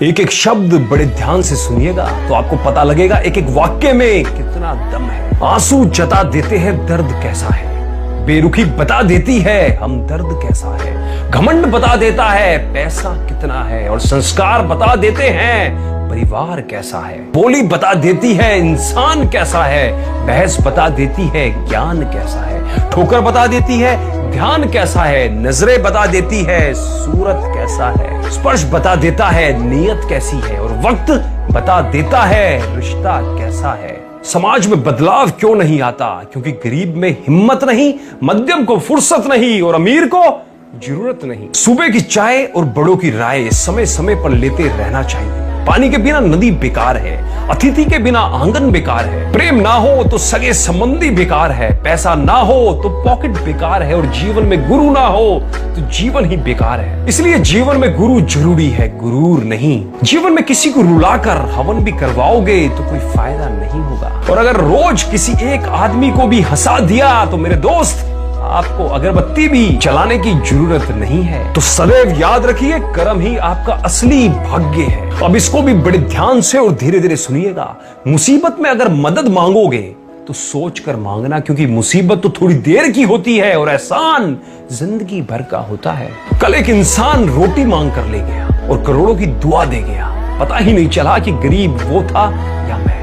एक एक शब्द बड़े ध्यान से सुनिएगा तो आपको पता लगेगा एक एक वाक्य में कितना दम है। आंसू जता देते हैं दर्द कैसा है, बेरुखी बता देती है हम दर्द कैसा है, घमंड बता देता है पैसा कितना है, और संस्कार बता देते हैं परिवार कैसा है। बोली बता देती है इंसान कैसा है, बहस बता देती है ज्ञान कैसा है, ठोकर बता देती है ध्यान कैसा है, नजरें बता देती है सूरत कैसा है, स्पर्श बता देता है नीयत कैसी है, और वक्त बता देता है रिश्ता कैसा है। समाज में बदलाव क्यों नहीं आता? क्योंकि गरीब में हिम्मत नहीं, मध्यम को फुर्सत नहीं, और अमीर को जरूरत नहीं। सुबह की चाय और बड़ों की राय समय समय पर लेते रहना चाहिए। पानी के बिना नदी बेकार है, अतिथि के बिना आंगन बेकार है, प्रेम ना हो तो सगे संबंधी बेकार है, पैसा ना हो तो पॉकेट बेकार है, और जीवन में गुरु ना हो तो जीवन ही बेकार है। इसलिए जीवन में गुरु जरूरी है, गुरूर नहीं। जीवन में किसी को रुलाकर हवन भी करवाओगे तो कोई फायदा नहीं होगा, और अगर रोज किसी एक आदमी को भी हंसा दिया तो मेरे दोस्त आपको अगरबत्ती भी जलाने की जरूरत नहीं है। तो सदैव याद रखिए, कर्म ही आपका असली भाग्य है। अब इसको भी बड़े ध्यान से और धीरे धीरे सुनिएगा। मुसीबत में अगर मदद मांगोगे तो सोच कर मांगना, क्योंकि मुसीबत तो थोड़ी देर की होती है और एहसान जिंदगी भर का होता है। कल एक इंसान रोटी मांग कर ले गया और करोड़ों की दुआ दे गया। पता ही नहीं चला कि गरीब वो था या मैं।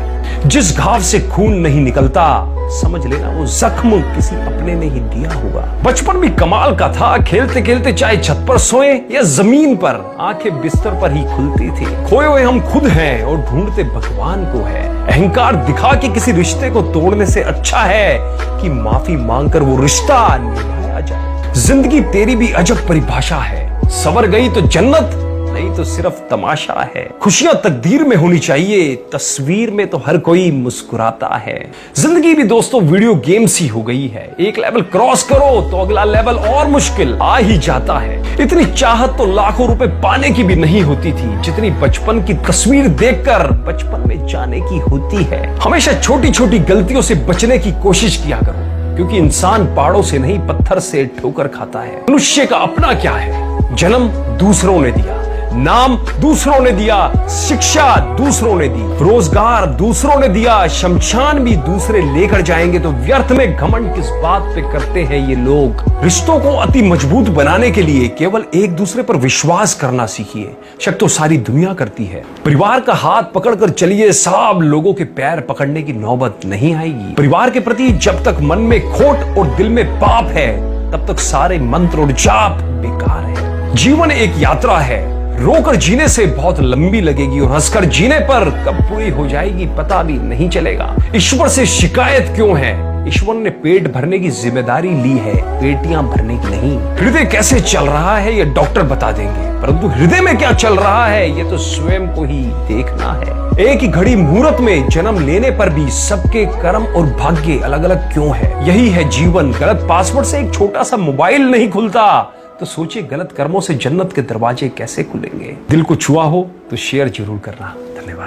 जिस घाव से खून नहीं निकलता समझ लेना वो जख्म किसी अपने ने ही दिया होगा। बचपन भी कमाल का था, खेलते खेलते चाहे छत पर सोए या जमीन पर, आंखें बिस्तर पर ही खुलती थी। खोए हुए हम खुद हैं और ढूंढते भगवान को है। अहंकार दिखा के किसी रिश्ते को तोड़ने से अच्छा है कि माफी मांगकर वो रिश्ता निभाया जाए। जिंदगी तेरी भी अजब परिभाषा है, सवर गई तो जन्नत, नहीं तो सिर्फ तमाशा है। खुशियां तकदीर में होनी चाहिए, तस्वीर में तो हर कोई मुस्कुराता है। जिंदगी भी दोस्तों वीडियो गेम सी हो गई है। एक लेवल क्रॉस करो तो अगला लेवल और मुश्किल आ ही जाता है। इतनी चाहत तो लाखों रुपए पाने की भी नहीं होती थी जितनी बचपन की तस्वीर देखकर बचपन में जाने की होती है। हमेशा छोटी छोटी गलतियों से बचने की कोशिश किया करो, क्योंकि इंसान पहाड़ों से नहीं पत्थर से ठोकर खाता है। मनुष्य का अपना क्या है? जन्म दूसरों ने दिया, नाम दूसरों ने दिया, शिक्षा दूसरों ने दी, रोजगार दूसरों ने दिया, शमशान भी दूसरे लेकर जाएंगे। तो व्यर्थ में घमंड किस बात पे करते हैं ये लोग? रिश्तों को अति मजबूत बनाने के लिए केवल एक दूसरे पर विश्वास करना सीखिए। शक तो सारी दुनिया करती है। परिवार का हाथ पकड़कर चलिए, सब लोगों के पैर पकड़ने की नौबत नहीं आएगी। परिवार के प्रति जब तक मन में खोट और दिल में पाप है तब तक सारे मंत्र और जाप बेकार है। जीवन एक यात्रा है, रोकर जीने से बहुत लंबी लगेगी और हंसकर जीने पर कब पूरी हो जाएगी पता भी नहीं चलेगा। ईश्वर से शिकायत क्यों है? ईश्वर ने पेट भरने की जिम्मेदारी ली है, पेटियां भरने की नहीं। हृदय कैसे चल रहा है ये डॉक्टर बता देंगे, परंतु हृदय में क्या चल रहा है ये तो स्वयं को ही देखना है। एक ही घड़ी मुहूर्त में जन्म लेने पर भी सबके कर्म और भाग्य अलग अलग क्यों है? यही है जीवन। गलत पासवर्ड से एक छोटा सा मोबाइल नहीं खुलता, तो सोचिए गलत कर्मों से जन्नत के दरवाजे कैसे खुलेंगे। दिल को छुआ हो तो शेयर जरूर करना। धन्यवाद।